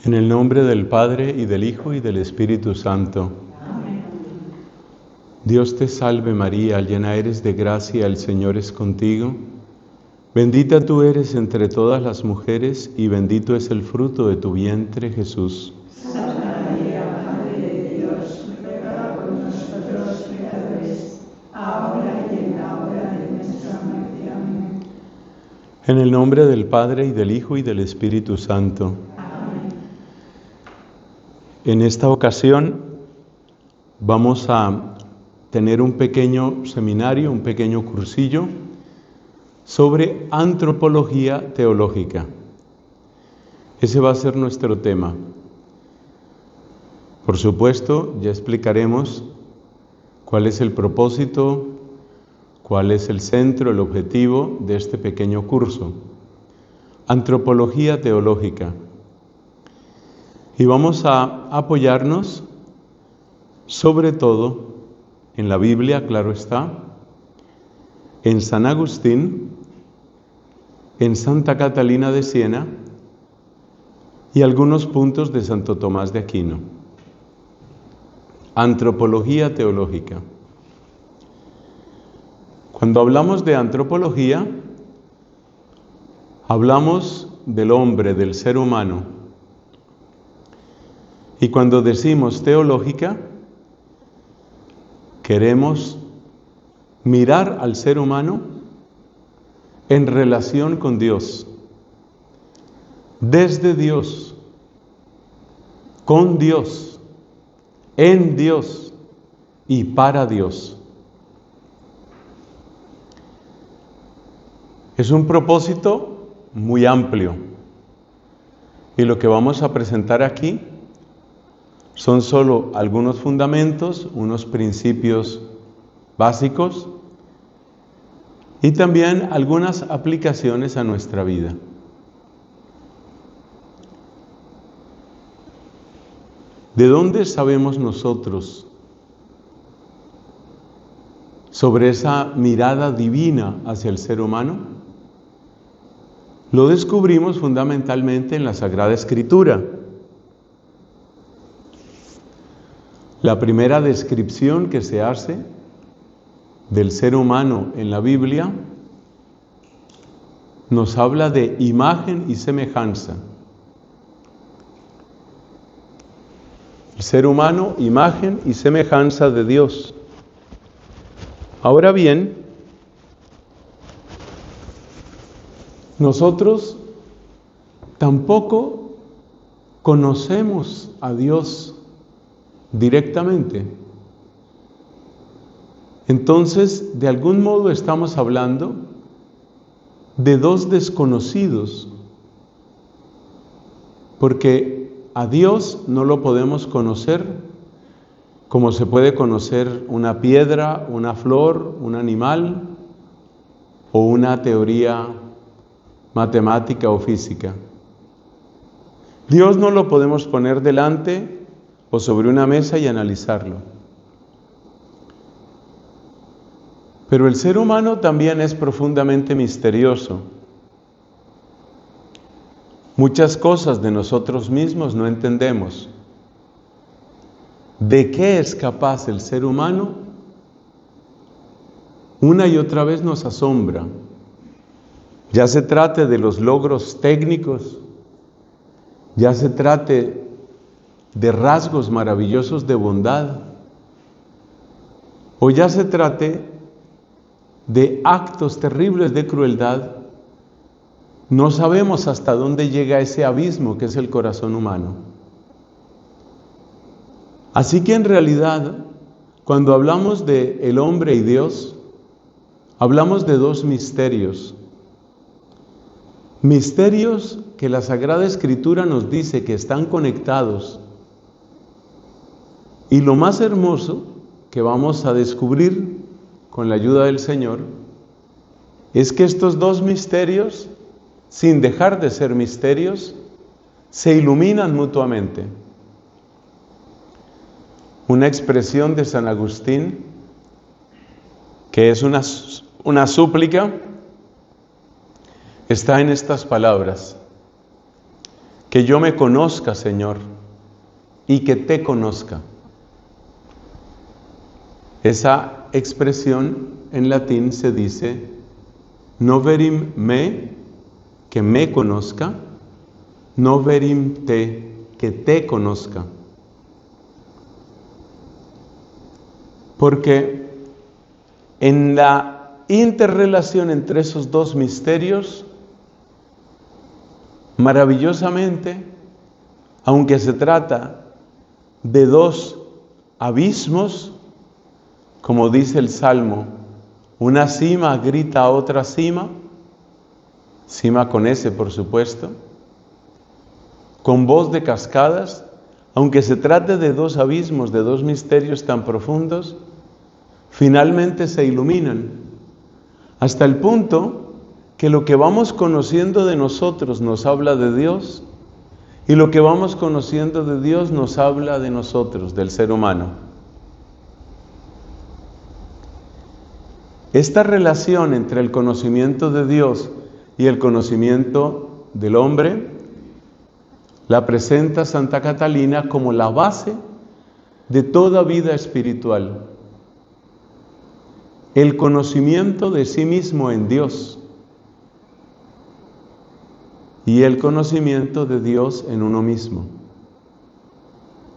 En el nombre del Padre, y del Hijo, y del Espíritu Santo. Amén. Dios te salve María, llena eres de gracia, el Señor es contigo. Bendita tú eres entre todas las mujeres, y bendito es el fruto de tu vientre, Jesús. Santa María, Madre de Dios, ruega por nosotros pecadores, ahora y en la hora de nuestra muerte. Amén. En el nombre del Padre, y del Hijo, y del Espíritu Santo. En esta ocasión vamos a tener un pequeño seminario, un pequeño cursillo sobre antropología teológica. Ese va a ser nuestro tema. Por supuesto, ya explicaremos cuál es el propósito, cuál es el centro, el objetivo de este pequeño curso. Antropología teológica. Y vamos a apoyarnos sobre todo en la Biblia, claro está, en San Agustín, en Santa Catalina de Siena y algunos puntos de Santo Tomás de Aquino. Antropología teológica. Cuando hablamos de antropología, hablamos del hombre, del ser humano. Y cuando decimos teológica, queremos mirar al ser humano en relación con Dios, desde Dios, con Dios, en Dios y para Dios. Es un propósito muy amplio y lo que vamos a presentar aquí son solo algunos fundamentos, unos principios básicos y también algunas aplicaciones a nuestra vida. ¿De dónde sabemos nosotros sobre esa mirada divina hacia el ser humano? Lo descubrimos fundamentalmente en la Sagrada Escritura. La primera descripción que se hace del ser humano en la Biblia nos habla de imagen y semejanza. El ser humano, imagen y semejanza de Dios. Ahora bien, nosotros tampoco conocemos a Dios directamente. Entonces, de algún modo estamos hablando de dos desconocidos, porque a Dios no lo podemos conocer como se puede conocer una piedra, una flor, un animal o una teoría matemática o física. Dios no lo podemos poner delante o sobre una mesa y analizarlo. Pero el ser humano también es profundamente misterioso. Muchas cosas de nosotros mismos no entendemos. ¿De qué es capaz el ser humano? Una y otra vez nos asombra. Ya se trate de los logros técnicos, ya se trate de rasgos maravillosos de bondad, o ya se trate de actos terribles de crueldad, no sabemos hasta dónde llega ese abismo que es el corazón humano. Así que en realidad, cuando hablamos de el hombre y Dios, hablamos de dos misterios. Misterios que la Sagrada Escritura nos dice que están conectados. Y lo más hermoso que vamos a descubrir con la ayuda del Señor es que estos dos misterios, sin dejar de ser misterios, se iluminan mutuamente. Una expresión de San Agustín, que es una súplica, está en estas palabras: que yo me conozca, Señor, y que te conozca. Esa expresión en latín se dice noverim me, que me conozca, noverim te, que te conozca. Porque en la interrelación entre esos dos misterios, maravillosamente, aunque se trata de dos abismos, como dice el Salmo, una cima grita a otra cima, cima con S por supuesto, con voz de cascadas, aunque se trate de dos abismos, de dos misterios tan profundos, finalmente se iluminan, hasta el punto que lo que vamos conociendo de nosotros nos habla de Dios, y lo que vamos conociendo de Dios nos habla de nosotros, del ser humano. Esta relación entre el conocimiento de Dios y el conocimiento del hombre la presenta Santa Catalina como la base de toda vida espiritual. El conocimiento de sí mismo en Dios y el conocimiento de Dios en uno mismo.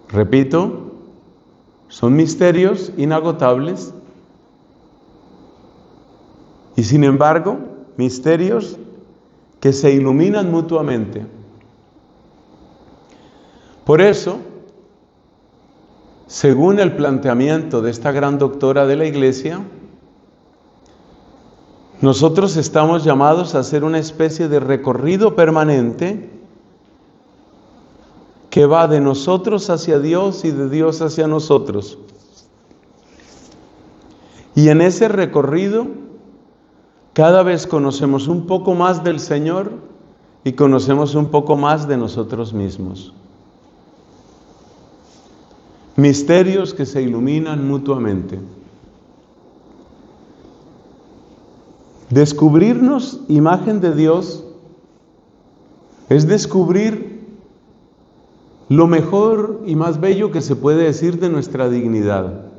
Repito, son misterios inagotables y sin embargo, misterios que se iluminan mutuamente. Por eso, según el planteamiento de esta gran doctora de la Iglesia, nosotros estamos llamados a hacer una especie de recorrido permanente que va de nosotros hacia Dios y de Dios hacia nosotros. Y en ese recorrido, cada vez conocemos un poco más del Señor y conocemos un poco más de nosotros mismos. Misterios que se iluminan mutuamente. Descubrirnos imagen de Dios es descubrir lo mejor y más bello que se puede decir de nuestra dignidad.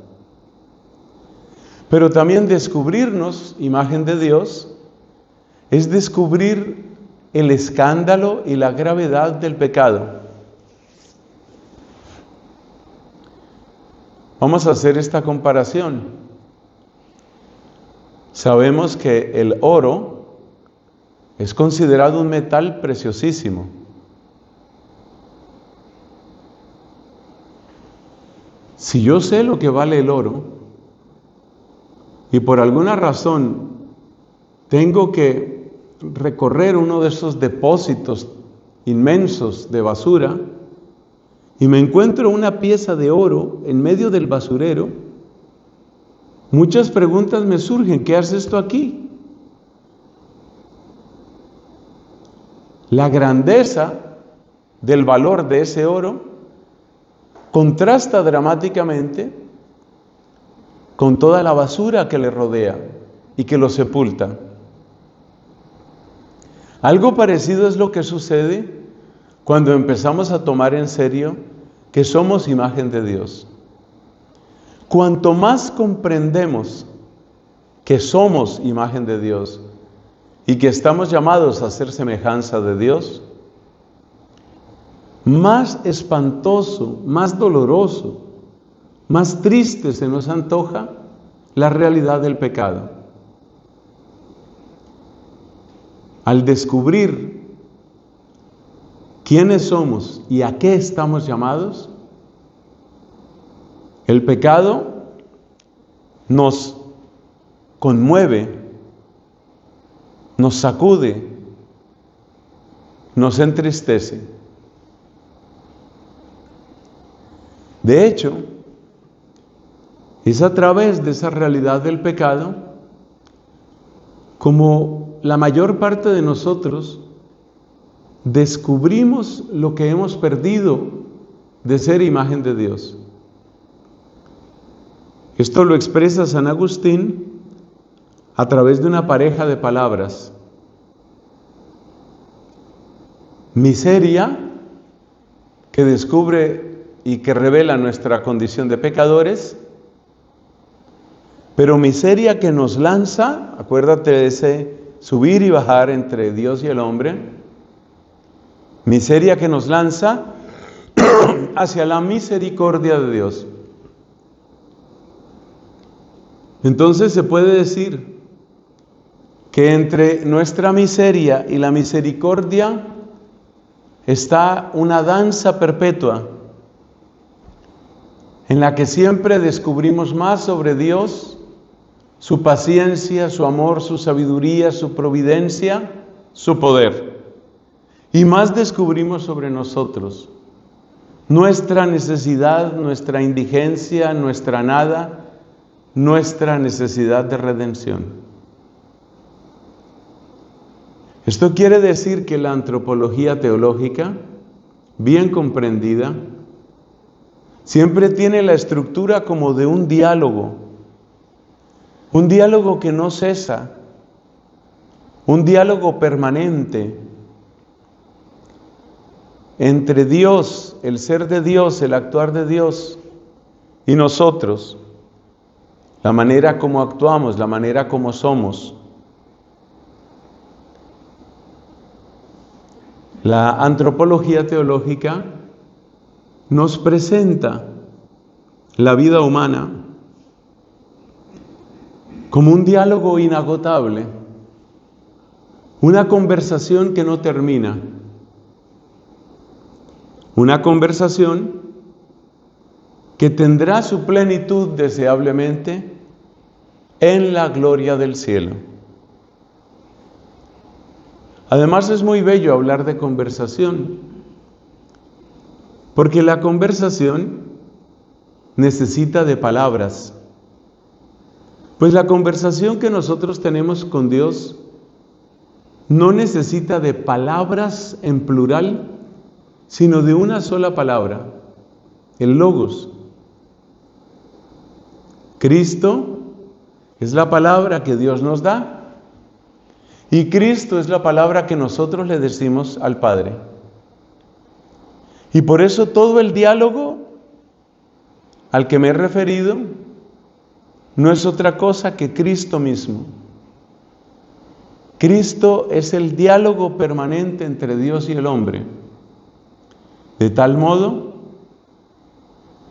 Pero también descubrirnos imagen de Dios es descubrir el escándalo y la gravedad del pecado. Vamos a hacer esta comparación. Sabemos que el oro es considerado un metal preciosísimo. Si yo sé lo que vale el oro y por alguna razón tengo que recorrer uno de esos depósitos inmensos de basura y me encuentro una pieza de oro en medio del basurero, muchas preguntas me surgen. ¿Qué hace esto aquí? La grandeza del valor de ese oro contrasta dramáticamente con toda la basura que le rodea y que lo sepulta. Algo parecido es lo que sucede cuando empezamos a tomar en serio que somos imagen de Dios. Cuanto más comprendemos que somos imagen de Dios y que estamos llamados a ser semejanza de Dios, más espantoso, más doloroso, más triste se nos antoja la realidad del pecado. Al descubrir quiénes somos y a qué estamos llamados, el pecado nos conmueve, nos sacude, nos entristece. De hecho, es a través de esa realidad del pecado como la mayor parte de nosotros descubrimos lo que hemos perdido de ser imagen de Dios. Esto lo expresa San Agustín a través de una pareja de palabras. Miseria que descubre y que revela nuestra condición de pecadores, pero miseria que nos lanza, acuérdate de ese subir y bajar entre Dios y el hombre, miseria que nos lanza hacia la misericordia de Dios. Entonces se puede decir que entre nuestra miseria y la misericordia está una danza perpetua en la que siempre descubrimos más sobre Dios, su paciencia, su amor, su sabiduría, su providencia, su poder. Y más descubrimos sobre nosotros, nuestra necesidad, nuestra indigencia, nuestra nada, nuestra necesidad de redención. Esto quiere decir que la antropología teológica, bien comprendida, siempre tiene la estructura como de un diálogo que no cesa, un diálogo permanente entre Dios, el ser de Dios, el actuar de Dios y nosotros, la manera como actuamos, la manera como somos. La antropología teológica nos presenta la vida humana como un diálogo inagotable, una conversación que no termina, una conversación que tendrá su plenitud deseablemente en la gloria del cielo. Además es muy bello hablar de conversación, porque la conversación necesita de palabras. Pues la conversación que nosotros tenemos con Dios no necesita de palabras en plural, sino de una sola palabra, el Logos. Cristo es la palabra que Dios nos da y Cristo es la palabra que nosotros le decimos al Padre. Y por eso todo el diálogo al que me he referido no es otra cosa que Cristo mismo. Cristo es el diálogo permanente entre Dios y el hombre, de tal modo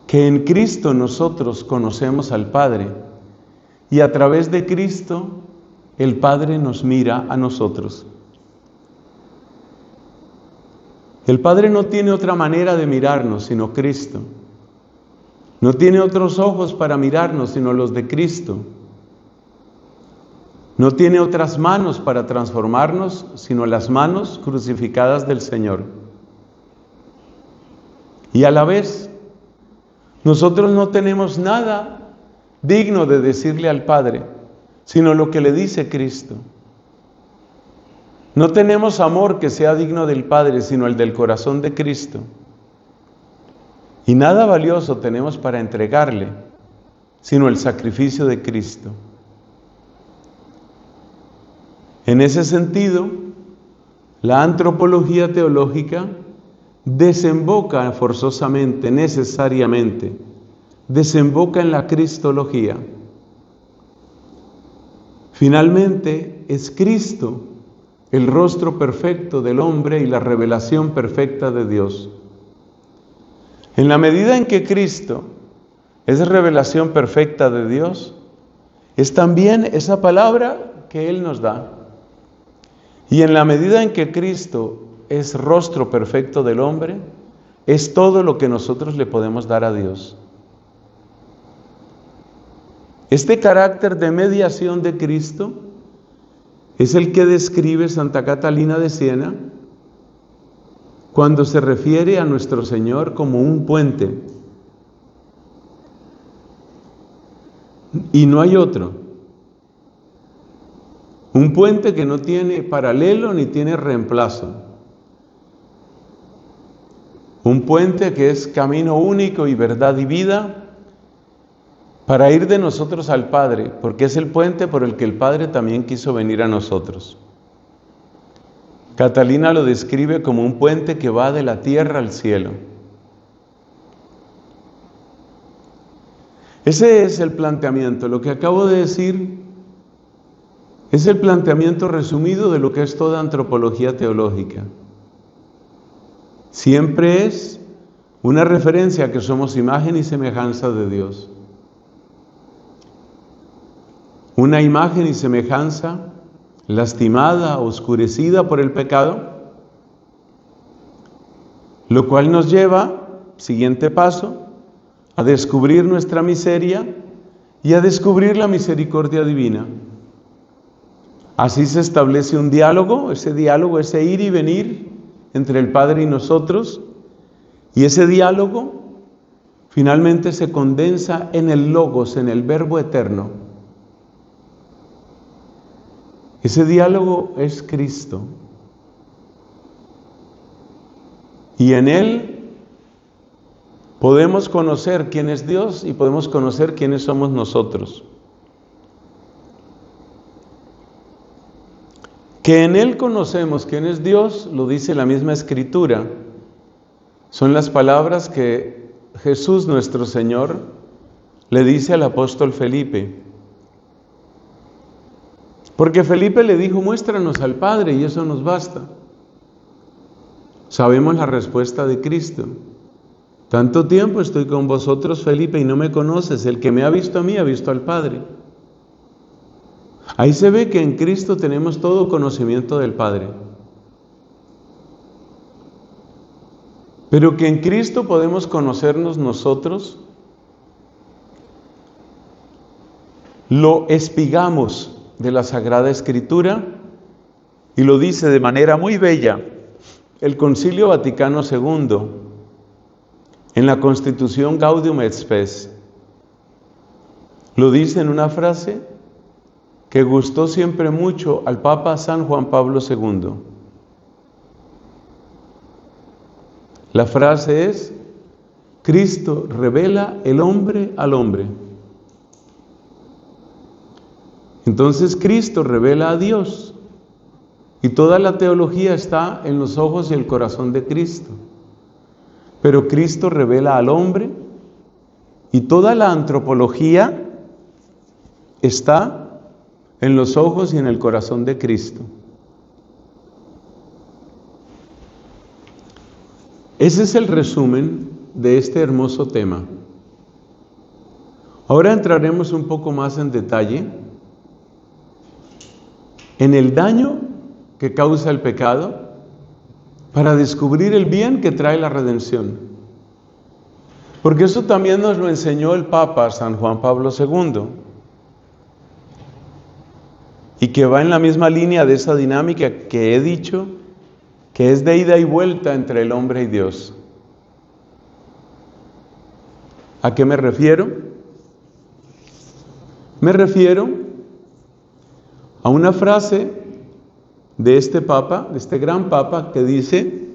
que en Cristo nosotros conocemos al Padre y a través de Cristo el Padre nos mira a nosotros. El Padre no tiene otra manera de mirarnos sino Cristo. No tiene otros ojos para mirarnos sino los de Cristo. No tiene otras manos para transformarnos sino las manos crucificadas del Señor. Y a la vez, nosotros no tenemos nada digno de decirle al Padre, sino lo que le dice Cristo. No tenemos amor que sea digno del Padre, sino el del corazón de Cristo. Y nada valioso tenemos para entregarle, sino el sacrificio de Cristo. En ese sentido, la antropología teológica desemboca forzosamente, necesariamente, desemboca en la cristología. Finalmente, es Cristo el rostro perfecto del hombre y la revelación perfecta de Dios. En la medida en que Cristo es revelación perfecta de Dios, es también esa palabra que Él nos da. Y en la medida en que Cristo es rostro perfecto del hombre, es todo lo que nosotros le podemos dar a Dios. Este carácter de mediación de Cristo es el que describe Santa Catalina de Siena cuando se refiere a nuestro Señor como un puente. Y no hay otro. Un puente que no tiene paralelo ni tiene reemplazo. Un puente que es camino único y verdad y vida para ir de nosotros al Padre, porque es el puente por el que el Padre también quiso venir a nosotros. Catalina lo describe como un puente que va de la tierra al cielo. Ese es el planteamiento. Lo que acabo de decir es el planteamiento resumido de lo que es toda antropología teológica. Siempre es una referencia a que somos imagen y semejanza de Dios. Una imagen y semejanza lastimada, oscurecida por el pecado, lo cual nos lleva, siguiente paso, a descubrir nuestra miseria y a descubrir la misericordia divina. Así se establece un diálogo, ese ir y venir entre el Padre y nosotros, y ese diálogo finalmente se condensa en el Logos, en el Verbo eterno. Ese diálogo es Cristo. Y en Él podemos conocer quién es Dios y podemos conocer quiénes somos nosotros. Que en Él conocemos quién es Dios, lo dice la misma Escritura. Son las palabras que Jesús nuestro Señor le dice al apóstol Felipe. Porque Felipe le dijo, muéstranos al Padre y eso nos basta. Sabemos la respuesta de Cristo. Tanto tiempo estoy con vosotros, Felipe, y no me conoces. El que me ha visto a mí, ha visto al Padre. Ahí se ve que en Cristo tenemos todo conocimiento del Padre. Pero que en Cristo podemos conocernos nosotros, lo espigamos de la Sagrada Escritura y lo dice de manera muy bella el Concilio Vaticano II en la Constitución Gaudium et Spes. Lo dice en una frase que gustó siempre mucho al Papa San Juan Pablo II. La frase es: Cristo revela el hombre al hombre. Entonces Cristo revela a Dios y toda la teología está en los ojos y el corazón de Cristo. Pero Cristo revela al hombre y toda la antropología está en los ojos y en el corazón de Cristo. Ese es el resumen de este hermoso tema. Ahora entraremos un poco más en detalle en el daño que causa el pecado para descubrir el bien que trae la redención. Porque eso también nos lo enseñó el Papa San Juan Pablo II y que va en la misma línea de esa dinámica que he dicho, que es de ida y vuelta entre el hombre y Dios. ¿A qué me refiero? Me refiero a una frase de este Papa, de este gran Papa, que dice: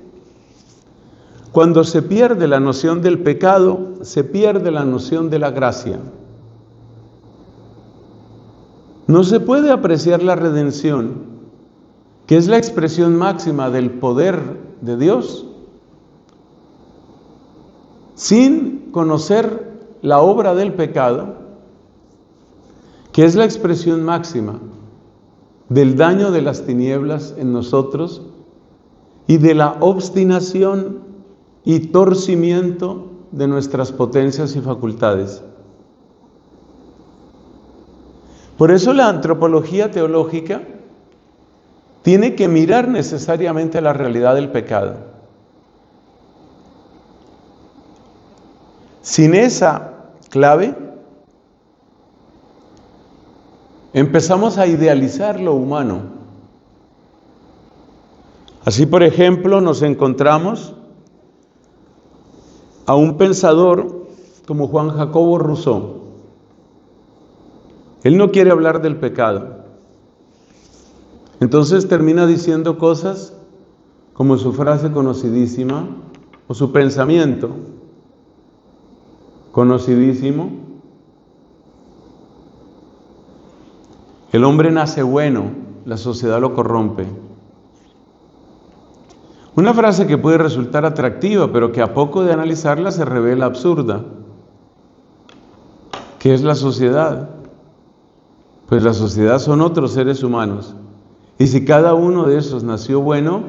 cuando se pierde la noción del pecado, se pierde la noción de la gracia. No se puede apreciar la redención, que es la expresión máxima del poder de Dios, sin conocer la obra del pecado, que es la expresión máxima del daño de las tinieblas en nosotros y de la obstinación y torcimiento de nuestras potencias y facultades. Por eso la antropología teológica tiene que mirar necesariamente la realidad del pecado. Sin esa clave, empezamos a idealizar lo humano. Así, por ejemplo, nos encontramos a un pensador como Juan Jacobo Rousseau. Él no quiere hablar del pecado. Entonces termina diciendo cosas como su frase conocidísima o su pensamiento conocidísimo: el hombre nace bueno, la sociedad lo corrompe. Una frase que puede resultar atractiva, pero que a poco de analizarla se revela absurda. ¿Qué es la sociedad? Pues la sociedad son otros seres humanos. Y si cada uno de esos nació bueno,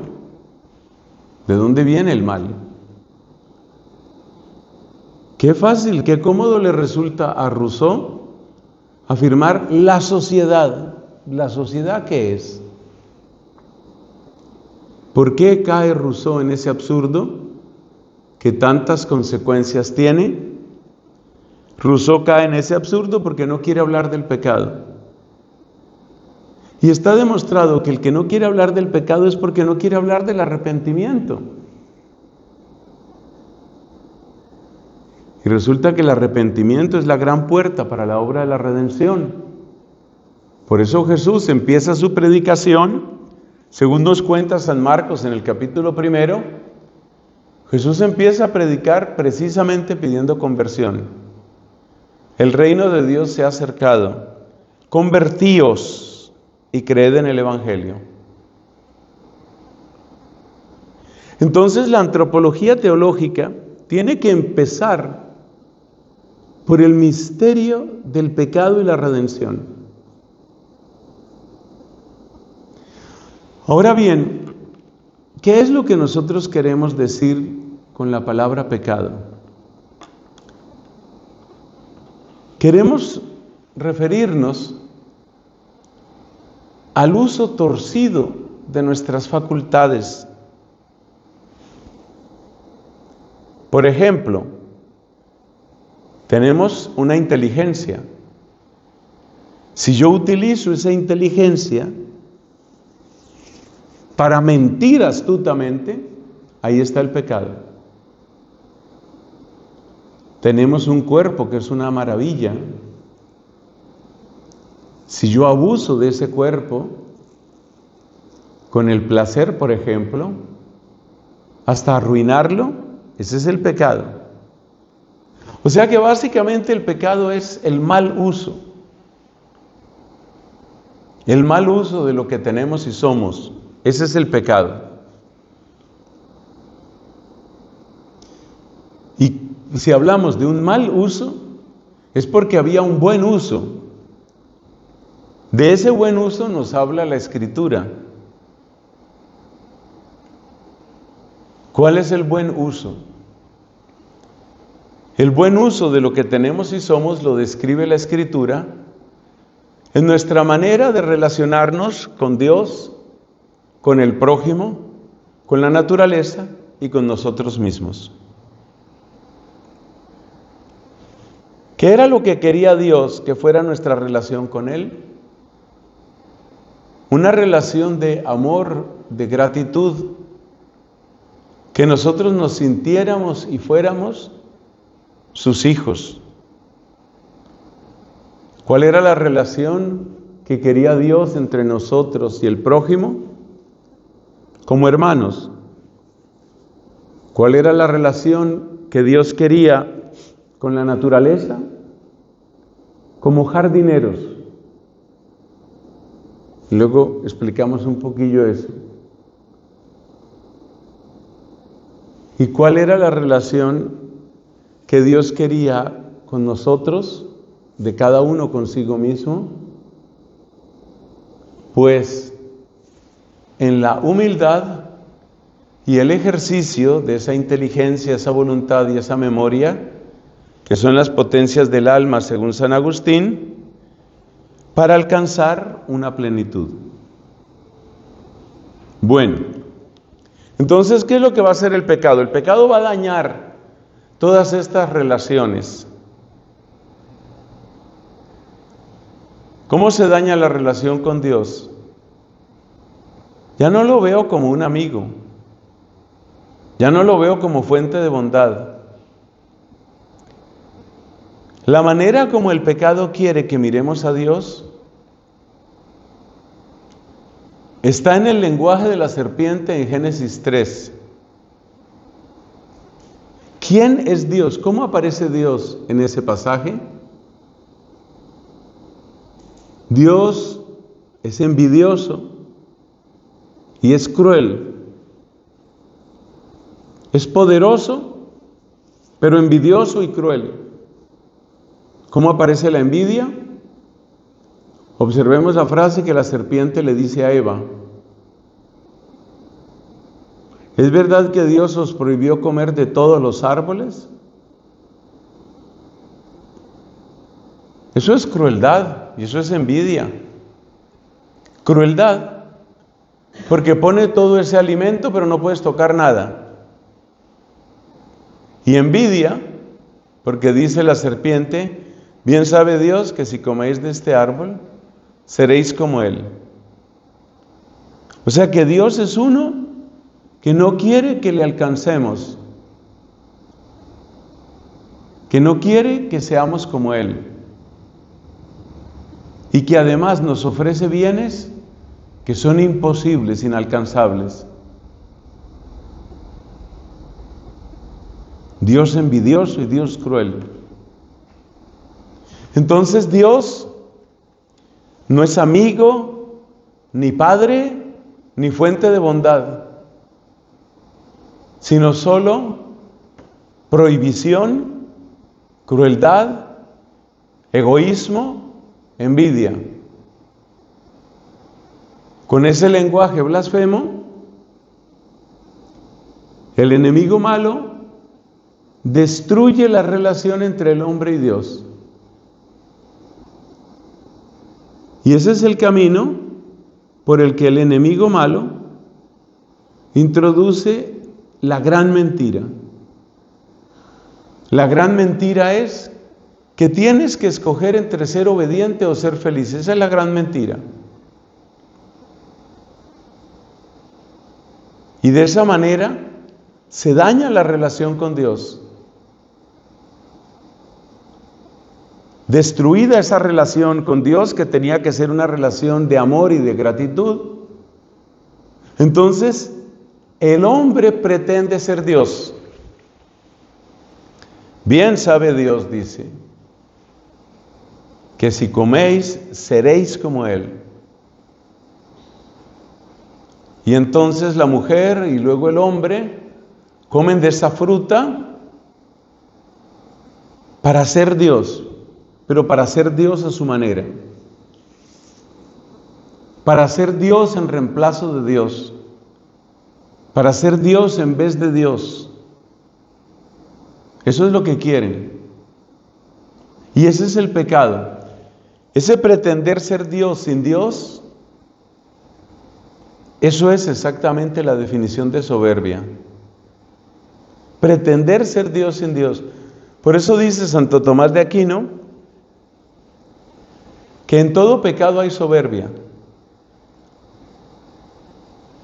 ¿de dónde viene el mal? Qué fácil, qué cómodo le resulta a Rousseau afirmar la sociedad. ¿La sociedad qué es? ¿Por qué cae Rousseau en ese absurdo que tantas consecuencias tiene? Rousseau cae en ese absurdo porque no quiere hablar del pecado. Y está demostrado que el que no quiere hablar del pecado es porque no quiere hablar del arrepentimiento. Y resulta que el arrepentimiento es la gran puerta para la obra de la redención. Por eso Jesús empieza su predicación, según nos cuenta San Marcos en el capítulo 1, Jesús empieza a predicar precisamente pidiendo conversión. El reino de Dios se ha acercado. Convertíos y creed en el Evangelio. Entonces la antropología teológica tiene que empezar por el misterio del pecado y la redención. Ahora bien, ¿qué es lo que nosotros queremos decir con la palabra pecado? Queremos referirnos al uso torcido de nuestras facultades. Por ejemplo, tenemos una inteligencia. Si yo utilizo esa inteligencia para mentir astutamente, ahí está el pecado. Tenemos un cuerpo que es una maravilla. Si yo abuso de ese cuerpo, con el placer, por ejemplo, hasta arruinarlo, ese es el pecado. O sea que básicamente el pecado es el mal uso. El mal uso de lo que tenemos y somos. Ese es el pecado. Y si hablamos de un mal uso, es porque había un buen uso. De ese buen uso nos habla la Escritura. ¿Cuál es el buen uso? El buen uso de lo que tenemos y somos lo describe la Escritura en nuestra manera de relacionarnos con Dios, con el prójimo, con la naturaleza y con nosotros mismos. ¿Qué era lo que quería Dios que fuera nuestra relación con Él? Una relación de amor, de gratitud, que nosotros nos sintiéramos y fuéramos sus hijos. ¿Cuál era la relación que quería Dios entre nosotros y el prójimo? Como hermanos. ¿Cuál era la relación que Dios quería con la naturaleza? Como jardineros. Luego explicamos un poquillo eso. ¿Y cuál era la relación que Dios quería con nosotros, de cada uno consigo mismo? Pues en la humildad y el ejercicio de esa inteligencia, esa voluntad y esa memoria, que son las potencias del alma según San Agustín, para alcanzar una plenitud. Bueno, entonces, ¿qué es lo que va a hacer el pecado? El pecado va a dañar todas estas relaciones. ¿Cómo se daña la relación con Dios? Ya no lo veo como un amigo. Ya no lo veo como fuente de bondad. La manera como el pecado quiere que miremos a Dios está en el lenguaje de la serpiente en Génesis 3. ¿Quién es Dios? ¿Cómo aparece Dios en ese pasaje? Dios es envidioso y es cruel. Es poderoso, pero envidioso y cruel. ¿Cómo aparece la envidia? Observemos la frase que la serpiente le dice a Eva. ¿Es verdad que Dios os prohibió comer de todos los árboles? Eso es crueldad y eso es envidia. Crueldad, porque pone todo ese alimento pero no puedes tocar nada. Y envidia, porque dice la serpiente, bien sabe Dios que si coméis de este árbol, seréis como Él. O sea que Dios es uno que no quiere que le alcancemos, que no quiere que seamos como Él, y que además nos ofrece bienes que son imposibles, inalcanzables. Dios envidioso y Dios cruel. Entonces Dios no es amigo, ni padre, ni fuente de bondad, sino solo prohibición, crueldad, egoísmo, envidia. Con ese lenguaje blasfemo, el enemigo malo destruye la relación entre el hombre y Dios. Y ese es el camino por el que el enemigo malo introduce la gran mentira. La gran mentira es que tienes que escoger entre ser obediente o ser feliz. Esa es la gran mentira. Y de esa manera se daña la relación con Dios. Destruida esa relación con Dios, que tenía que ser una relación de amor y de gratitud, entonces el hombre pretende ser Dios. Bien sabe Dios, dice, que si coméis, seréis como Él. Y entonces la mujer y luego el hombre comen de esa fruta para ser Dios, pero para ser Dios a su manera. Para ser Dios en reemplazo de Dios. Para ser Dios en vez de Dios. Eso es lo que quieren. Y ese es el pecado. Ese pretender ser Dios sin Dios, eso es exactamente la definición de soberbia. Pretender ser Dios sin Dios. Por eso dice Santo Tomás de Aquino que en todo pecado hay soberbia.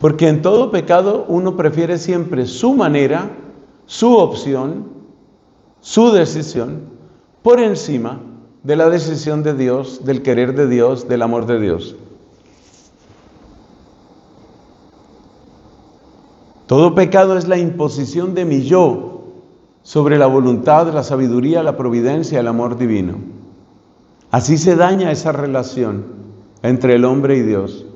Porque en todo pecado uno prefiere siempre su manera, su opción, su decisión, por encima de la decisión de Dios, del querer de Dios, del amor de Dios. Todo pecado es la imposición de mi yo sobre la voluntad, la sabiduría, la providencia, el amor divino. Así se daña esa relación entre el hombre y Dios.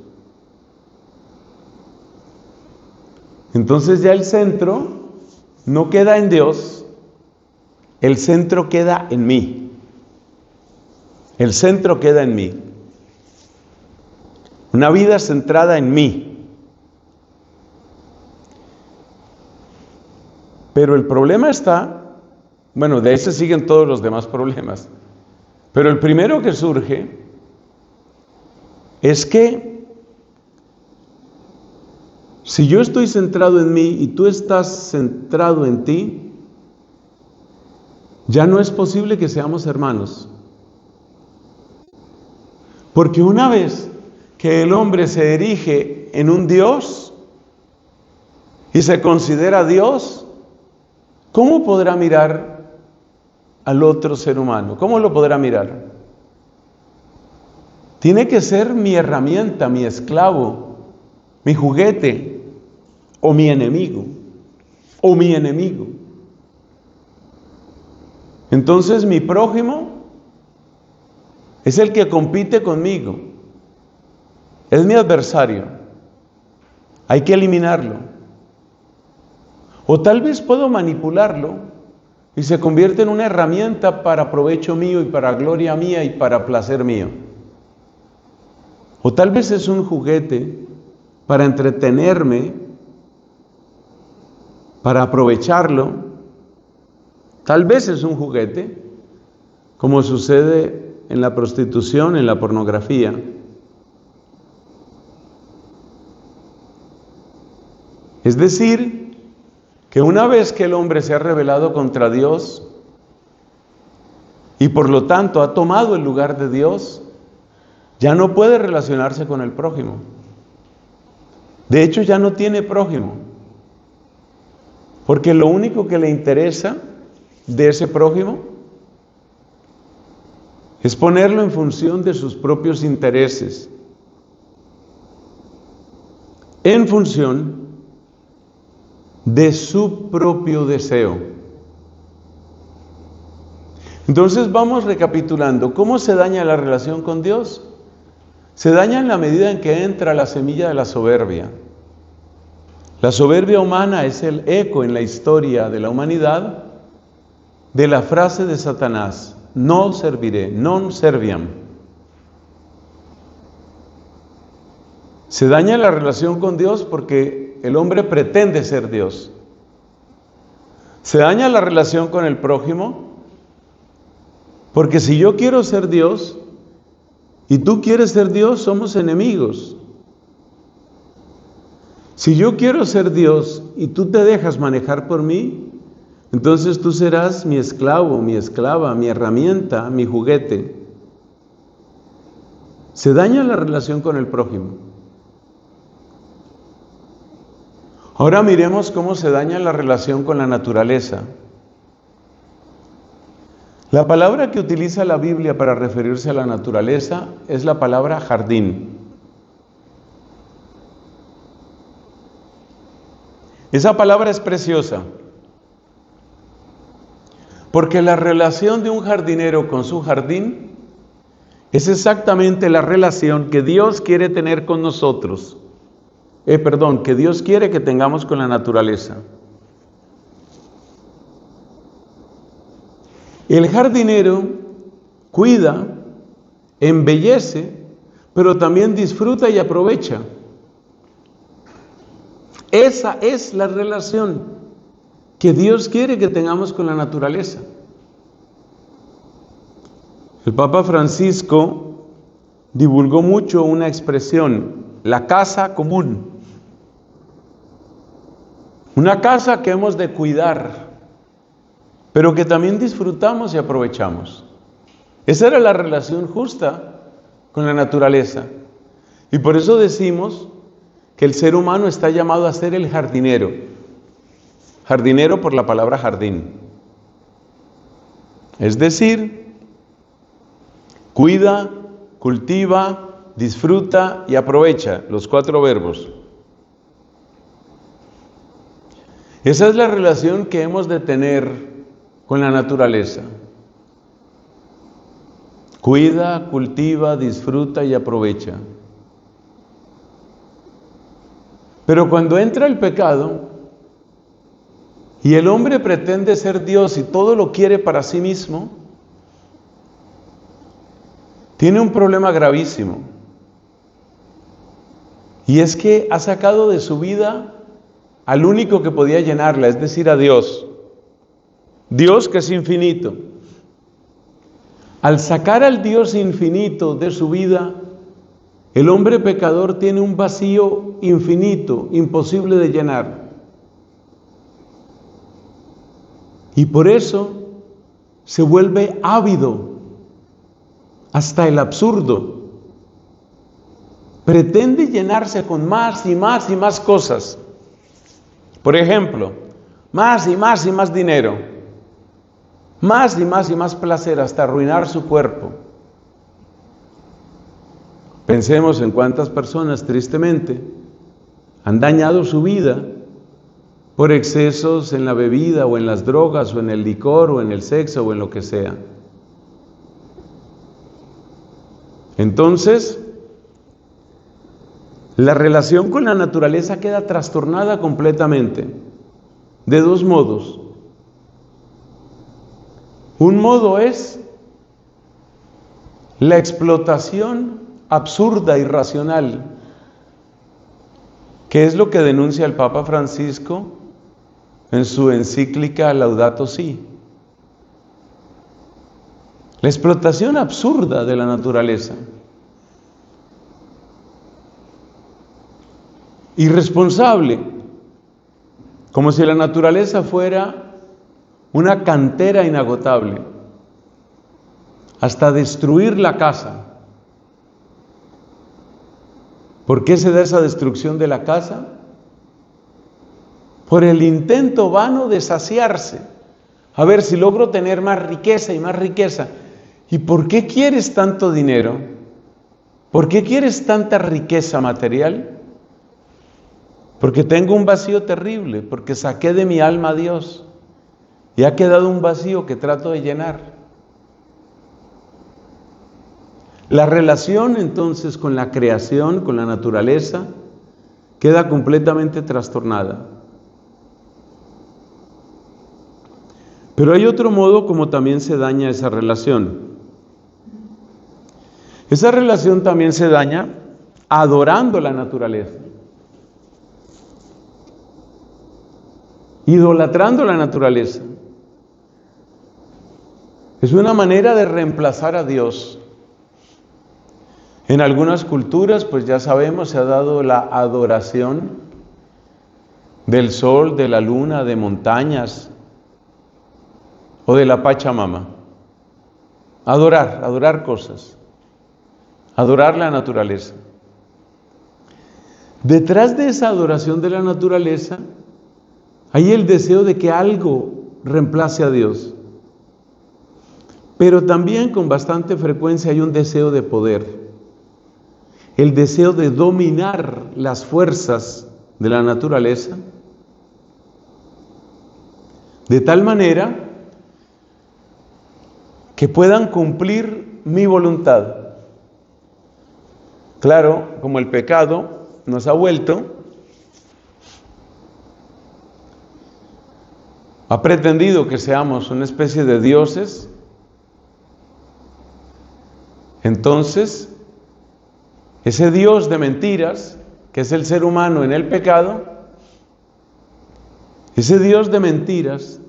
Entonces ya el centro no queda en Dios, el centro queda en mí. El centro queda en mí. Una vida centrada en mí. Pero el problema está, bueno, de ese siguen todos los demás problemas. Pero el primero que surge es que si yo estoy centrado en mí y tú estás centrado en ti, ya no es posible que seamos hermanos. Porque una vez que el hombre se erige en un Dios y se considera Dios, ¿cómo podrá mirar al otro ser humano? ¿Cómo lo podrá mirar? Tiene que ser mi herramienta, mi esclavo, mi juguete, o mi enemigo, o mi enemigo. Entonces mi prójimo es el que compite conmigo, es mi adversario, hay que eliminarlo. O tal vez puedo manipularlo y se convierte en una herramienta para provecho mío y para gloria mía y para placer mío. O tal vez es un juguete para entretenerme, para aprovecharlo. Tal vez es un juguete, como sucede en la prostitución, en la pornografía. Es decir, que una vez que el hombre se ha rebelado contra Dios y por lo tanto ha tomado el lugar de Dios, ya no puede relacionarse con el prójimo. De hecho, ya no tiene prójimo, porque lo único que le interesa de ese prójimo es ponerlo en función de sus propios intereses, en función de su propio deseo. Entonces vamos recapitulando. ¿Cómo se daña la relación con Dios? Se daña en la medida en que entra la semilla de la soberbia. La soberbia humana es el eco en la historia de la humanidad de la frase de Satanás: no serviré, non serviam. Se daña la relación con Dios porque el hombre pretende ser Dios. Se daña la relación con el prójimo porque si yo quiero ser Dios y tú quieres ser Dios, somos enemigos. Si yo quiero ser Dios y tú te dejas manejar por mí, entonces tú serás mi esclavo, mi esclava, mi herramienta, mi juguete. Se daña la relación con el prójimo. Ahora miremos cómo se daña la relación con la naturaleza. La palabra que utiliza la Biblia para referirse a la naturaleza es la palabra jardín. Esa palabra es preciosa, porque la relación de un jardinero con su jardín es exactamente la relación que Dios quiere tener con nosotros. Que Dios quiere que tengamos con la naturaleza. El jardinero cuida, embellece, pero también disfruta y aprovecha. Esa es la relación que Dios quiere que tengamos con la naturaleza. El Papa Francisco divulgó mucho una expresión: la casa común. Una casa que hemos de cuidar, pero que también disfrutamos y aprovechamos. Esa era la relación justa con la naturaleza. Y por eso decimos que el ser humano está llamado a ser el jardinero. Jardinero por la palabra jardín. Es decir, cuida, cultiva, disfruta y aprovecha, los 4 verbos. Esa es la relación que hemos de tener con la naturaleza. Cuida, cultiva, disfruta y aprovecha. Pero cuando entra el pecado y el hombre pretende ser Dios y todo lo quiere para sí mismo, tiene un problema gravísimo. Y es que ha sacado de su vida al único que podía llenarla, es decir, a Dios. Dios que es infinito. Al sacar al Dios infinito de su vida, el hombre pecador tiene un vacío infinito, imposible de llenar. Y por eso se vuelve ávido hasta el absurdo. Pretende llenarse con más y más y más cosas. Por ejemplo, más y más y más dinero, más y más y más placer hasta arruinar su cuerpo. Pensemos en cuántas personas tristemente han dañado su vida por excesos en la bebida o en las drogas o en el licor o en el sexo o en lo que sea. Entonces, la relación con la naturaleza queda trastornada completamente, de 2 modos. Un modo es la explotación absurda, irracional, que es lo que denuncia el Papa Francisco en su encíclica Laudato Si. La explotación absurda de la naturaleza. Irresponsable, como si la naturaleza fuera una cantera inagotable, hasta destruir la casa. ¿Por qué se da esa destrucción de la casa? Por el intento vano de saciarse. A ver si logro tener más riqueza y más riqueza. ¿Y por qué quieres tanto dinero? ¿Por qué quieres tanta riqueza material? Porque tengo un vacío terrible, porque saqué de mi alma a Dios y ha quedado un vacío que trato de llenar. La relación entonces con la creación, con la naturaleza, queda completamente trastornada. Pero hay otro modo como también se daña esa relación. Esa relación también se daña adorando la naturaleza, idolatrando la naturaleza. Es una manera de reemplazar a Dios. En algunas culturas, pues ya sabemos, se ha dado la adoración del sol, de la luna, de montañas o de la Pachamama. Adorar cosas. Adorar la naturaleza. Detrás de esa adoración de la naturaleza hay el deseo de que algo reemplace a Dios. Pero también con bastante frecuencia hay un deseo de poder. El deseo de dominar las fuerzas de la naturaleza, de tal manera que puedan cumplir mi voluntad. Claro, como el pecado nos ha pretendido que seamos una especie de dioses, entonces ese Dios de mentiras, que es el ser humano en el pecado, ese Dios de mentiras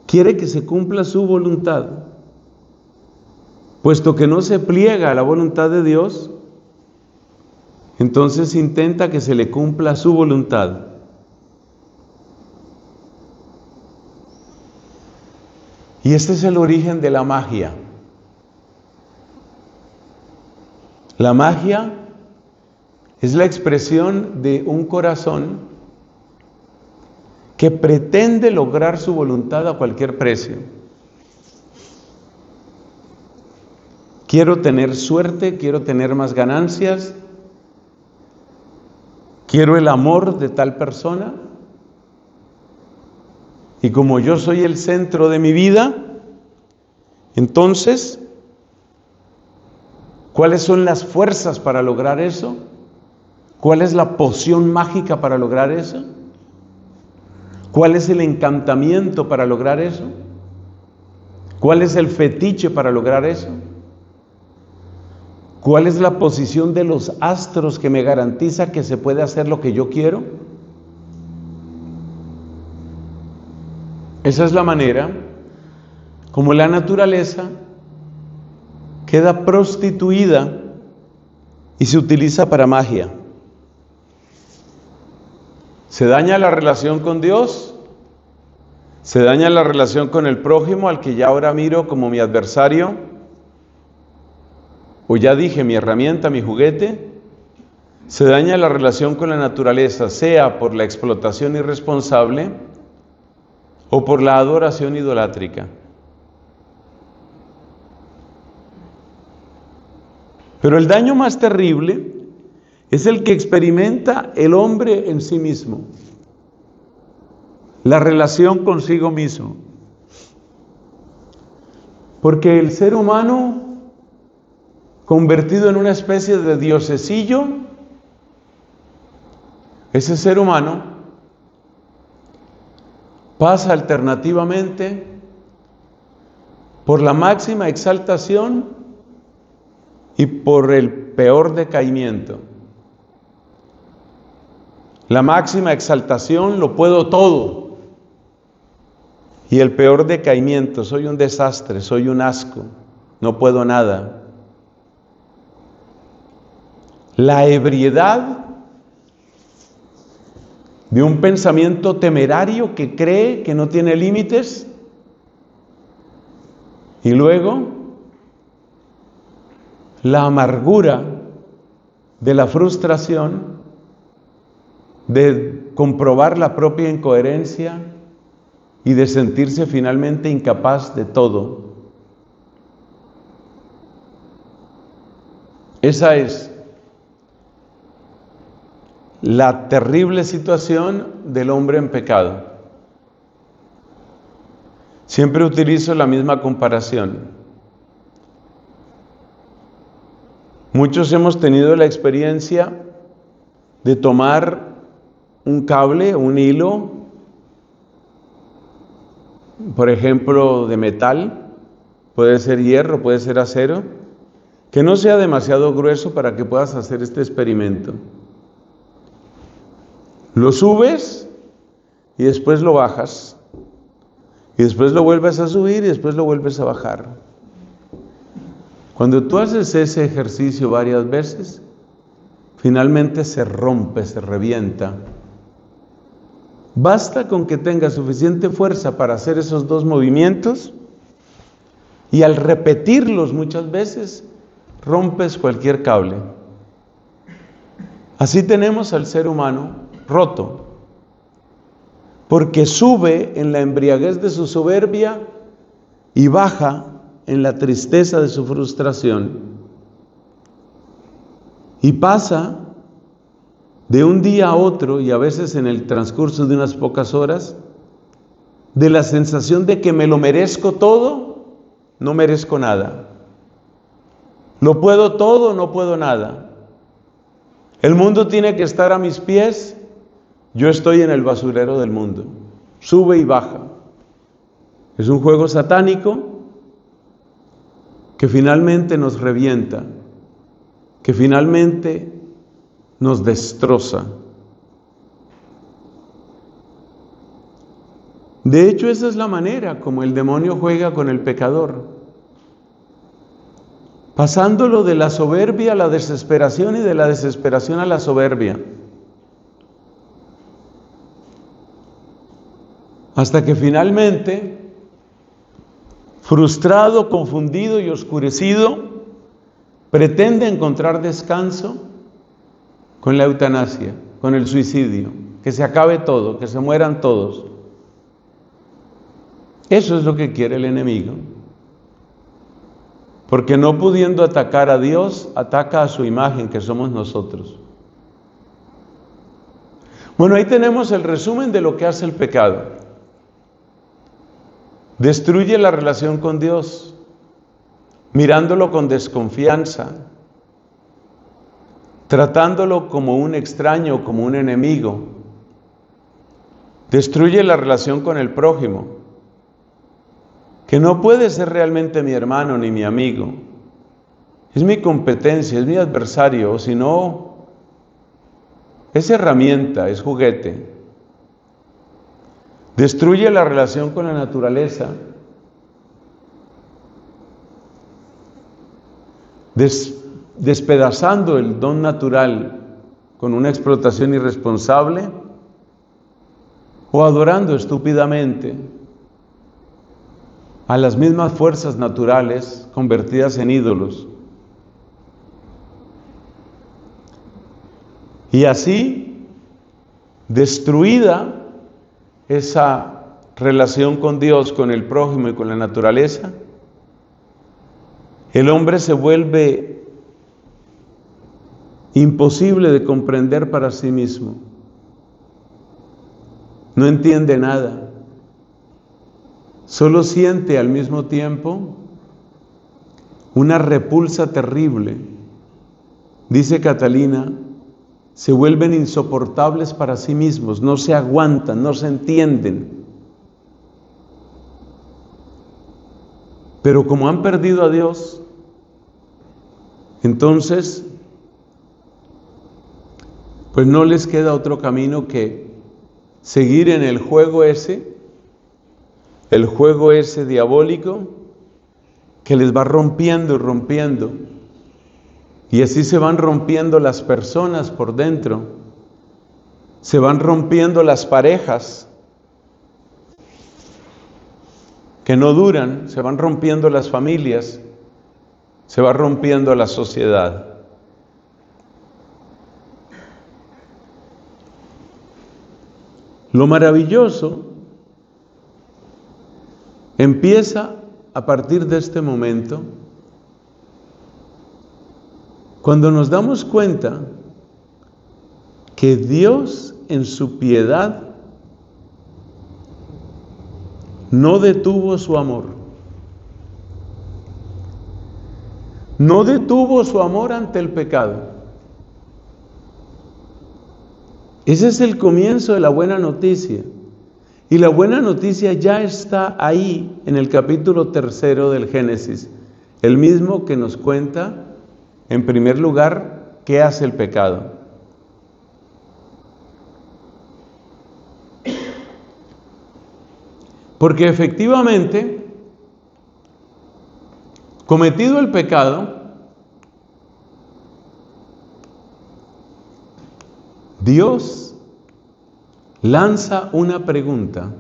quiere que se cumpla su voluntad. Puesto que no se pliega a la voluntad de Dios, entonces intenta que se le cumpla su voluntad. Y este es el origen de la magia. La magia es la expresión de un corazón que pretende lograr su voluntad a cualquier precio. Quiero tener suerte, quiero tener más ganancias, quiero el amor de tal persona, y como yo soy el centro de mi vida, entonces, ¿cuáles son las fuerzas para lograr eso? ¿Cuál es la poción mágica para lograr eso? ¿Cuál es el encantamiento para lograr eso? ¿Cuál es el fetiche para lograr eso? ¿Cuál es la posición de los astros que me garantiza que se puede hacer lo que yo quiero? Esa es la manera como la naturaleza queda prostituida y se utiliza para magia. Se daña la relación con Dios, se daña la relación con el prójimo, al que ya ahora miro como mi adversario, o ya dije, mi herramienta, mi juguete. Se daña la relación con la naturaleza, sea por la explotación irresponsable o por la adoración idolátrica. Pero el daño más terrible es el que experimenta el hombre en sí mismo, la relación consigo mismo. Porque el ser humano, convertido en una especie de diosesillo, ese ser humano pasa alternativamente por la máxima exaltación y por el peor decaimiento. La máxima exaltación, lo puedo todo. Y el peor decaimiento, soy un desastre, soy un asco, no puedo nada. La ebriedad de un pensamiento temerario que cree que no tiene límites. Y luego, la amargura de la frustración de comprobar la propia incoherencia y de sentirse finalmente incapaz de todo. Esa es la terrible situación del hombre en pecado. Siempre utilizo la misma comparación. Muchos hemos tenido la experiencia de tomar un cable, un hilo, por ejemplo, de metal, puede ser hierro, puede ser acero, que no sea demasiado grueso para que puedas hacer este experimento. Lo subes y después lo bajas, y después lo vuelves a subir y después lo vuelves a bajar. Cuando tú haces ese ejercicio varias veces, finalmente se rompe, se revienta. Basta con que tengas suficiente fuerza para hacer esos dos movimientos y al repetirlos muchas veces, rompes cualquier cable. Así tenemos al ser humano roto, porque sube en la embriaguez de su soberbia y baja en la tristeza de su frustración. Y pasa de un día a otro, y a veces en el transcurso de unas pocas horas, de la sensación de que me lo merezco todo, no merezco nada. Lo puedo todo, no puedo nada. El mundo tiene que estar a mis pies, yo estoy en el basurero del mundo. Sube y baja. Es un juego satánico que finalmente nos revienta, que finalmente nos destroza. De hecho, esa es la manera como el demonio juega con el pecador, pasándolo de la soberbia a la desesperación y de la desesperación a la soberbia, hasta que finalmente, frustrado, confundido y oscurecido, pretende encontrar descanso con la eutanasia, con el suicidio, que se acabe todo, que se mueran todos. Eso es lo que quiere el enemigo. Porque no pudiendo atacar a Dios, ataca a su imagen, que somos nosotros. Bueno, ahí tenemos el resumen de lo que hace el pecado. Destruye la relación con Dios, mirándolo con desconfianza, tratándolo como un extraño, como un enemigo. Destruye la relación con el prójimo, que no puede ser realmente mi hermano ni mi amigo. Es mi competencia, es mi adversario, o si no, es herramienta, es juguete. Destruye la relación con la naturaleza. Despedazando el don natural con una explotación irresponsable o adorando estúpidamente a las mismas fuerzas naturales convertidas en ídolos. Y así, destruida esa relación con Dios, con el prójimo y con la naturaleza, el hombre se vuelve imposible de comprender para sí mismo. No entiende nada. Solo siente al mismo tiempo una repulsa terrible. Dice Catalina, se vuelven insoportables para sí mismos, no se aguantan, no se entienden. Pero como han perdido a Dios, entonces, pues no les queda otro camino que seguir en el juego ese diabólico que les va rompiendo y rompiendo. Y así se van rompiendo las personas por dentro, se van rompiendo las parejas que no duran, se van rompiendo las familias, se va rompiendo la sociedad. Lo maravilloso empieza a partir de este momento, cuando nos damos cuenta que Dios en su piedad no detuvo su amor. No detuvo su amor ante el pecado. Ese es el comienzo de la buena noticia. Y la buena noticia ya está ahí en el capítulo 3 del Génesis, el mismo que nos cuenta, en primer lugar, qué hace el pecado. Porque efectivamente, cometido el pecado, Dios lanza una pregunta.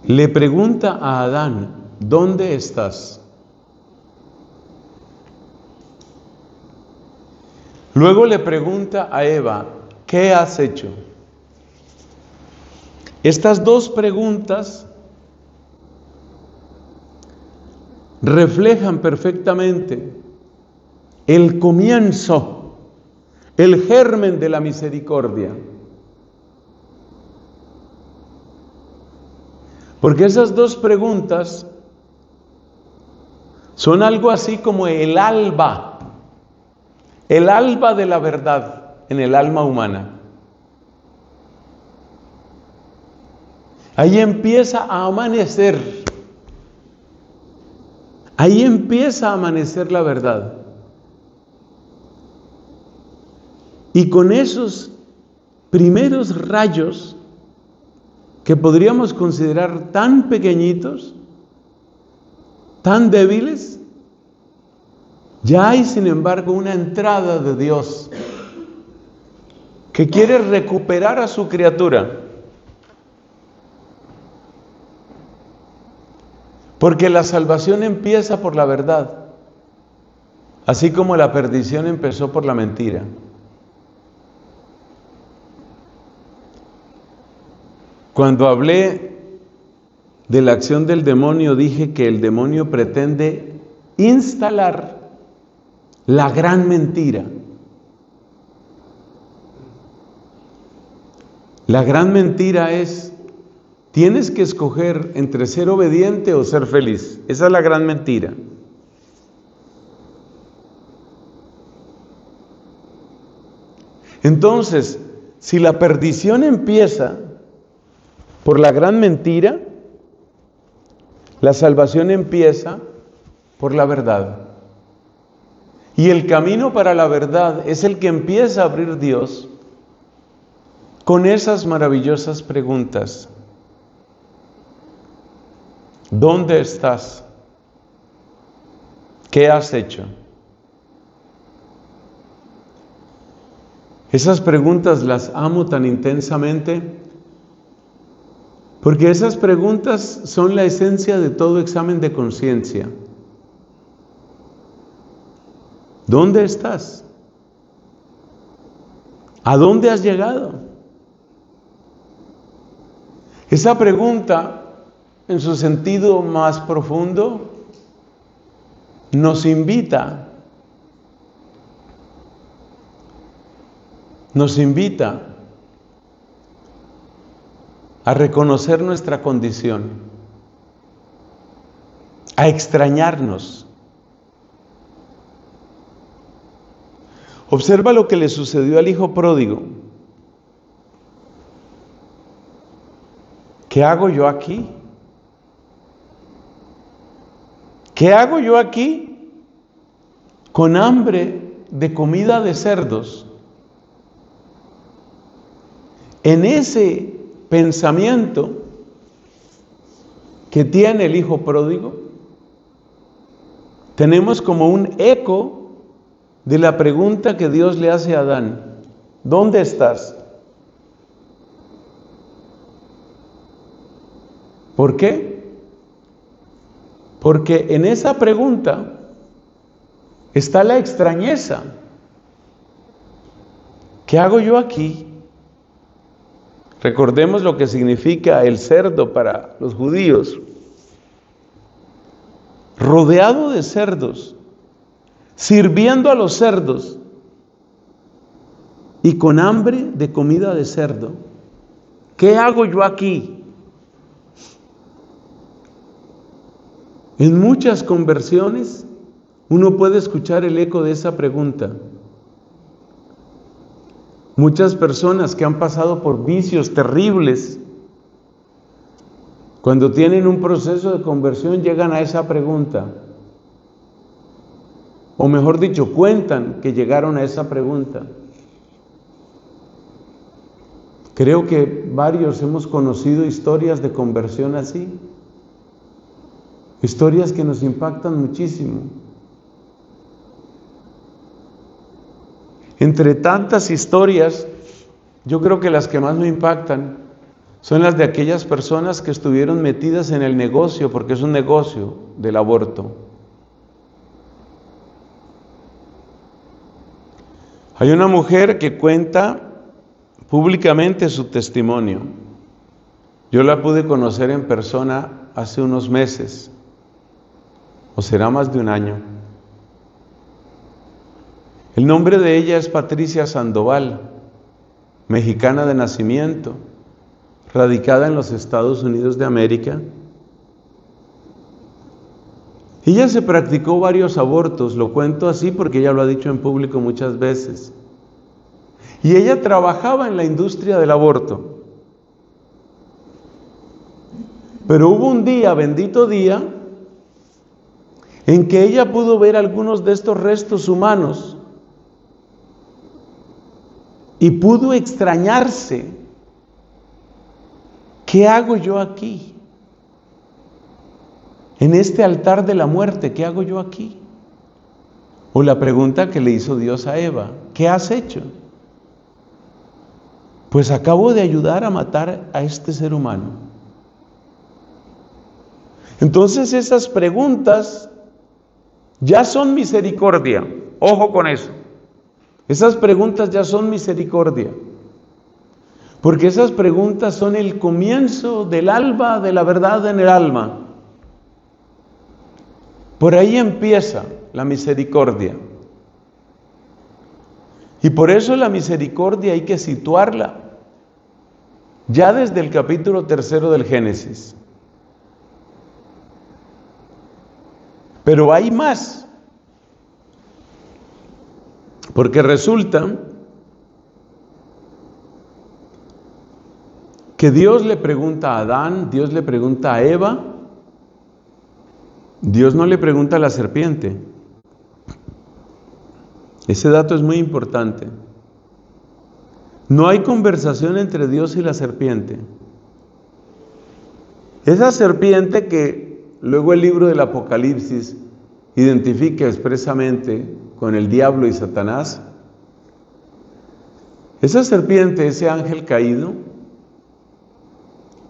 Le pregunta a Adán, ¿dónde estás? Luego le pregunta a Eva, ¿qué has hecho? Estas dos preguntas reflejan perfectamente el comienzo, el germen de la misericordia. Porque esas dos preguntas son algo así como el alba de la verdad en el alma humana. Ahí empieza a amanecer. Ahí empieza a amanecer la verdad. Y con esos primeros rayos que podríamos considerar tan pequeñitos, tan débiles, ya hay sin embargo una entrada de Dios que quiere recuperar a su criatura. Porque la salvación empieza por la verdad, así como la perdición empezó por la mentira. Cuando hablé de la acción del demonio, dije que el demonio pretende instalar la gran mentira. La gran mentira es, tienes que escoger entre ser obediente o ser feliz. Esa es la gran mentira. Entonces, si la perdición empieza por la gran mentira, la salvación empieza por la verdad. Y el camino para la verdad es el que empieza a abrir Dios con esas maravillosas preguntas. ¿Dónde estás? ¿Qué has hecho? Esas preguntas las amo tan intensamente porque esas preguntas son la esencia de todo examen de conciencia. ¿Dónde estás? ¿A dónde has llegado? Esa pregunta, en su sentido más profundo, nos invita a reconocer nuestra condición, a extrañarnos. Observa lo que le sucedió al hijo pródigo, ¿qué hago yo aquí? ¿Qué hago yo aquí con hambre de comida de cerdos? En ese pensamiento que tiene el hijo pródigo, tenemos como un eco de la pregunta que Dios le hace a Adán: ¿dónde estás? ¿Por qué? Porque en esa pregunta está la extrañeza. ¿Qué hago yo aquí? Recordemos lo que significa el cerdo para los judíos. Rodeado de cerdos, sirviendo a los cerdos y con hambre de comida de cerdo. ¿Qué hago yo aquí? En muchas conversiones uno puede escuchar el eco de esa pregunta. Muchas personas que han pasado por vicios terribles, cuando tienen un proceso de conversión, llegan a esa pregunta. O mejor dicho, cuentan que llegaron a esa pregunta. Creo que varios hemos conocido historias de conversión así. Historias que nos impactan muchísimo. Entre tantas historias, yo creo que las que más me impactan son las de aquellas personas que estuvieron metidas en el negocio, porque es un negocio del aborto. Hay una mujer que cuenta públicamente su testimonio. Yo la pude conocer en persona hace unos meses, o será más de un año. El nombre de ella es Patricia Sandoval, mexicana de nacimiento, radicada en los Estados Unidos de América. Ella se practicó varios abortos, lo cuento así porque ella lo ha dicho en público muchas veces. Y ella trabajaba en la industria del aborto. Pero hubo un día, bendito día, en que ella pudo ver algunos de estos restos humanos y pudo extrañarse. ¿Qué hago yo aquí? En este altar de la muerte, ¿qué hago yo aquí? O la pregunta que le hizo Dios a Eva: ¿qué has hecho? Pues acabo de ayudar a matar a este ser humano. Entonces esas preguntas ya son misericordia. Ojo con eso. Esas preguntas ya son misericordia. Porque esas preguntas son el comienzo del alba de la verdad en el alma. Por ahí empieza la misericordia. Y por eso la misericordia hay que situarla ya desde el capítulo 3 del Génesis. Pero hay más. Porque resulta que Dios le pregunta a Adán, Dios le pregunta a Eva, Dios no le pregunta a la serpiente. Ese dato es muy importante. No hay conversación entre Dios y la serpiente. Esa serpiente que luego el libro del Apocalipsis identifica expresamente con el diablo y Satanás, esa serpiente, ese ángel caído,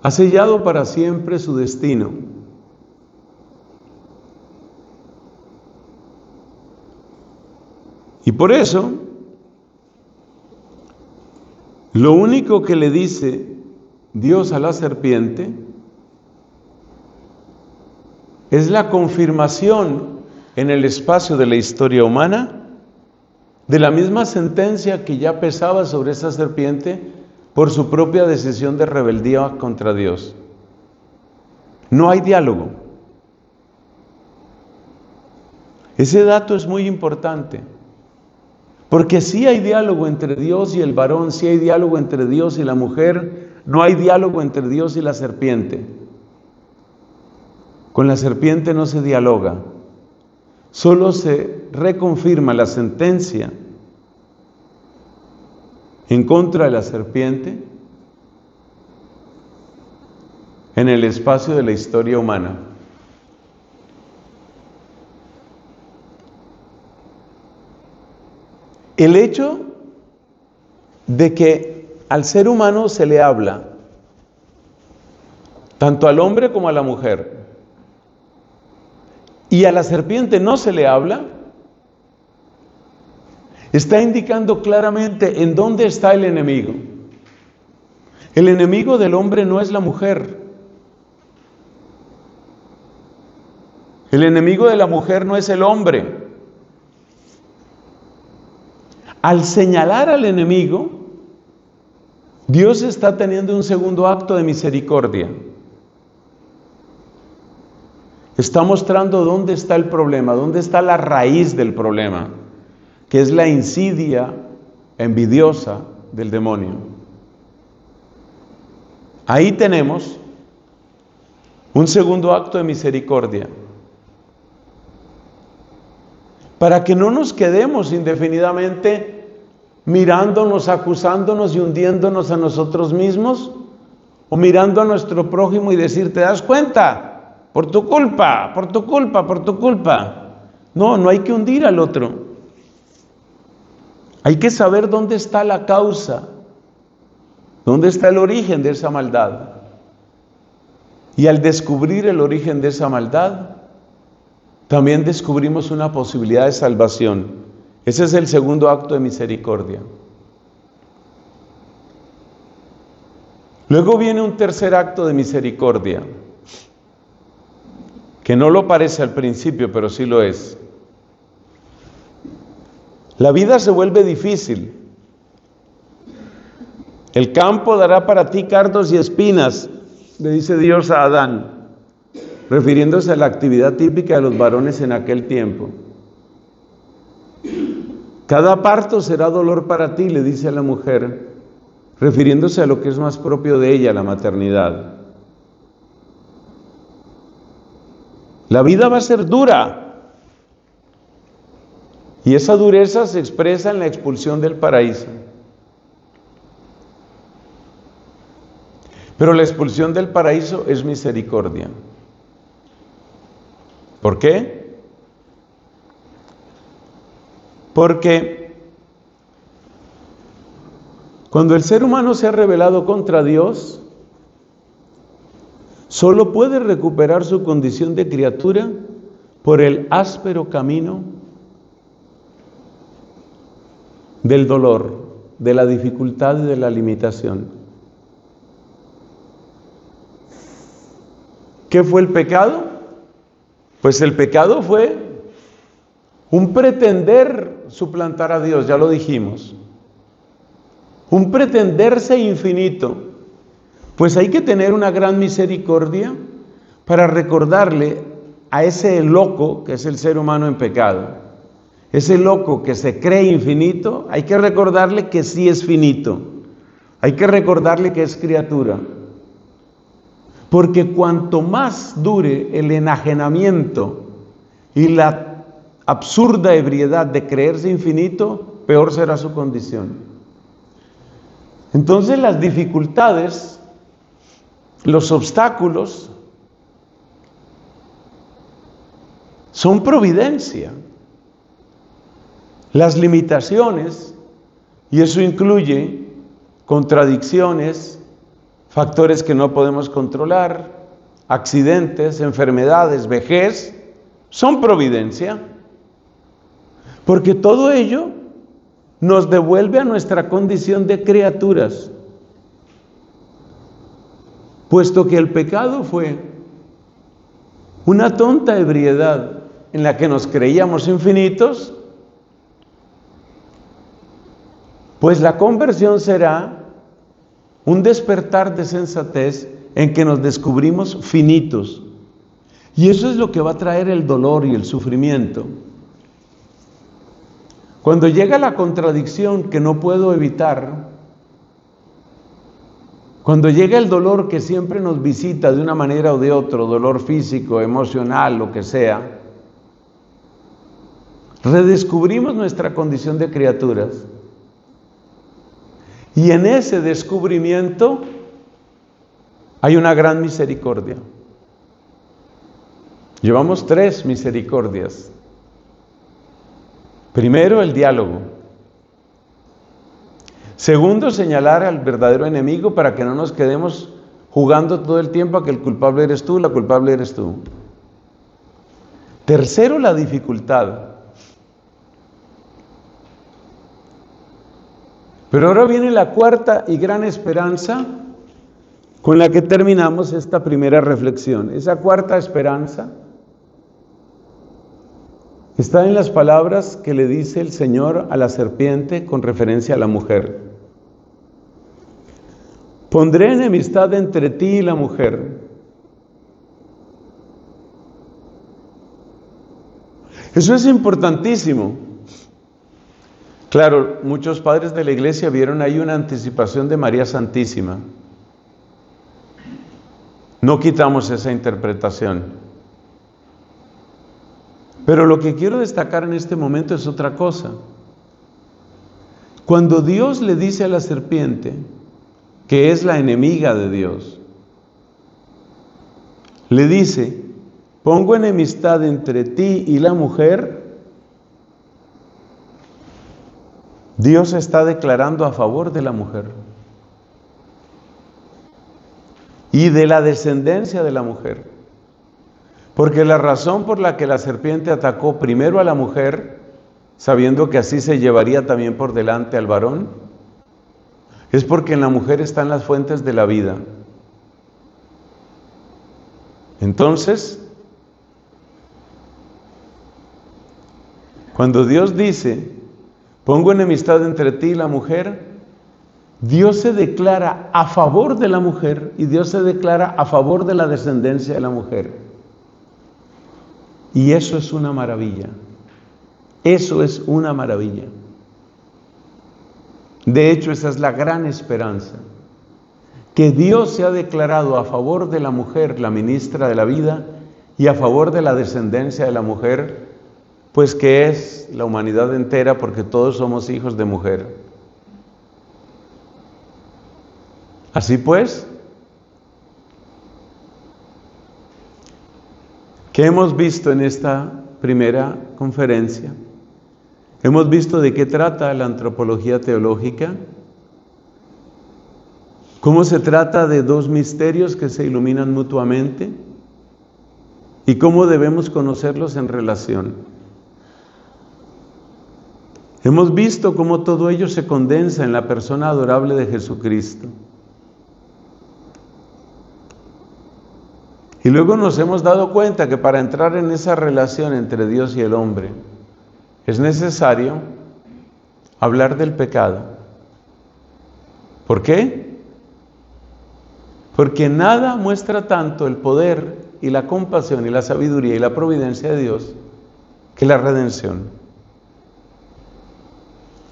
ha sellado para siempre su destino. Y por eso, lo único que le dice Dios a la serpiente es la confirmación en el espacio de la historia humana de la misma sentencia que ya pesaba sobre esa serpiente por su propia decisión de rebeldía contra Dios. No hay diálogo. Ese dato es muy importante, porque sí hay diálogo entre Dios y el varón, sí hay diálogo entre Dios y la mujer, No hay diálogo entre Dios y la serpiente. Con la serpiente no se dialoga. Solo se reconfirma la sentencia en contra de la serpiente en el espacio de la historia humana. El hecho de que al ser humano se le habla, tanto al hombre como a la mujer, y a la serpiente no se le habla, está indicando claramente en dónde está el enemigo. El enemigo del hombre no es la mujer. El enemigo de la mujer no es el hombre. Al señalar al enemigo, Dios está teniendo un segundo acto de misericordia. Está mostrando dónde está el problema, dónde está la raíz del problema, que es la insidia envidiosa del demonio. Ahí tenemos un segundo acto de misericordia. Para que no nos quedemos indefinidamente mirándonos, acusándonos y hundiéndonos a nosotros mismos, o mirando a nuestro prójimo y decir, ¿te das cuenta? Por tu culpa, por tu culpa, por tu culpa. No, no hay que hundir al otro. Hay que saber dónde está la causa, dónde está el origen de esa maldad. Y al descubrir el origen de esa maldad, también descubrimos una posibilidad de salvación. Ese es el segundo acto de misericordia. Luego viene un tercer acto de misericordia, que no lo parece al principio, pero sí lo es. La vida se vuelve difícil. El campo dará para ti cardos y espinas, le dice Dios a Adán, refiriéndose a la actividad típica de los varones en aquel tiempo. Cada parto será dolor para ti, le dice a la mujer, refiriéndose a lo que es más propio de ella, la maternidad. La vida va a ser dura, y esa dureza se expresa en la expulsión del paraíso. Pero la expulsión del paraíso es misericordia. ¿Por qué? Porque cuando el ser humano se ha rebelado contra Dios, solo puede recuperar su condición de criatura por el áspero camino del dolor, de la dificultad y de la limitación. ¿Qué fue el pecado? Pues el pecado fue un pretender suplantar a Dios, ya lo dijimos. Un pretenderse infinito. Pues hay que tener una gran misericordia para recordarle a ese loco que es el ser humano en pecado. Ese loco que se cree infinito, hay que recordarle que sí es finito. Hay que recordarle que es criatura. Porque cuanto más dure el enajenamiento y la absurda ebriedad de creerse infinito, peor será su condición. Entonces las dificultades, los obstáculos, son providencia. Las limitaciones, y eso incluye contradicciones, factores que no podemos controlar, accidentes, enfermedades, vejez, son providencia. Porque todo ello nos devuelve a nuestra condición de criaturas. Puesto que el pecado fue una tonta ebriedad en la que nos creíamos infinitos, pues la conversión será un despertar de sensatez en que nos descubrimos finitos. Y eso es lo que va a traer el dolor y el sufrimiento. Cuando llega la contradicción que no puedo evitar, Cuando llega el dolor que siempre nos visita de una manera o de otra, dolor físico, emocional, lo que sea, redescubrimos nuestra condición de criaturas. Y en ese descubrimiento hay una gran misericordia. Llevamos 3 misericordias. Primero, el diálogo. Segundo, señalar al verdadero enemigo para que no nos quedemos jugando todo el tiempo a que el culpable eres tú, la culpable eres tú. Tercero, la dificultad. Pero ahora viene la cuarta y gran esperanza con la que terminamos esta primera reflexión. Esa cuarta esperanza está en las palabras que le dice el Señor a la serpiente con referencia a la mujer. Pondré enemistad entre ti y la mujer. Eso es importantísimo. Claro, muchos padres de la iglesia vieron ahí una anticipación de María Santísima. No quitamos esa interpretación. Pero lo que quiero destacar en este momento es otra cosa. Cuando Dios le dice a la serpiente, que es la enemiga de Dios, le dice, pongo enemistad entre ti y la mujer, Dios está declarando a favor de la mujer y de la descendencia de la mujer. Porque la razón por la que la serpiente atacó primero a la mujer, sabiendo que así se llevaría también por delante al varón, es porque en la mujer están las fuentes de la vida. Entonces, cuando Dios dice, pongo enemistad entre ti y la mujer, Dios se declara a favor de la mujer y Dios se declara a favor de la descendencia de la mujer. Y eso es una maravilla. Eso es una maravilla. De hecho, esa es la gran esperanza. Que Dios se ha declarado a favor de la mujer, la ministra de la vida, y a favor de la descendencia de la mujer, pues que es la humanidad entera, porque todos somos hijos de mujer. Así pues, ¿qué hemos visto en esta primera conferencia? Hemos visto de qué trata la antropología teológica, cómo se trata de 2 misterios que se iluminan mutuamente y cómo debemos conocerlos en relación. Hemos visto cómo todo ello se condensa en la persona adorable de Jesucristo. Y luego nos hemos dado cuenta que para entrar en esa relación entre Dios y el hombre es necesario hablar del pecado. ¿Por qué? Porque nada muestra tanto el poder y la compasión y la sabiduría y la providencia de Dios que la redención.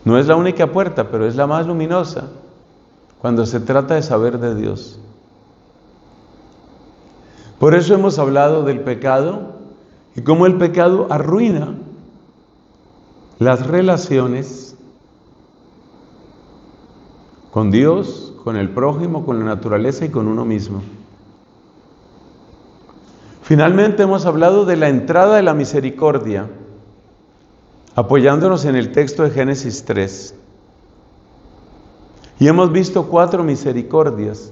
No es la única puerta, pero es la más luminosa cuando se trata de saber de Dios. Por eso hemos hablado del pecado y cómo el pecado arruina las relaciones con Dios, con el prójimo, con la naturaleza y con uno mismo. Finalmente hemos hablado de la entrada de la misericordia, apoyándonos en el texto de Génesis 3. Y hemos visto 4 misericordias,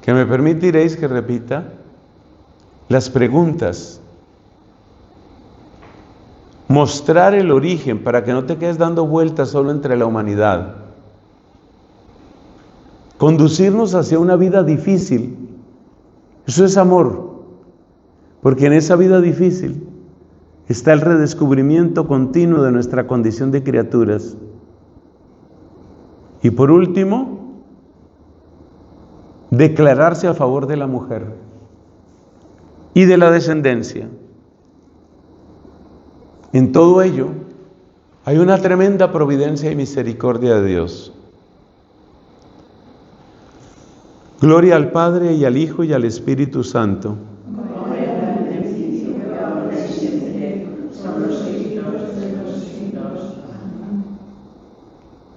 que me permitiréis que repita las preguntas. Mostrar el origen para que no te quedes dando vueltas solo entre la humanidad. Conducirnos hacia una vida difícil. Eso es amor. Porque en esa vida difícil está el redescubrimiento continuo de nuestra condición de criaturas. Y por último, declararse a favor de la mujer y de la descendencia. En todo ello hay una tremenda providencia y misericordia de Dios. Gloria al Padre y al Hijo y al Espíritu Santo.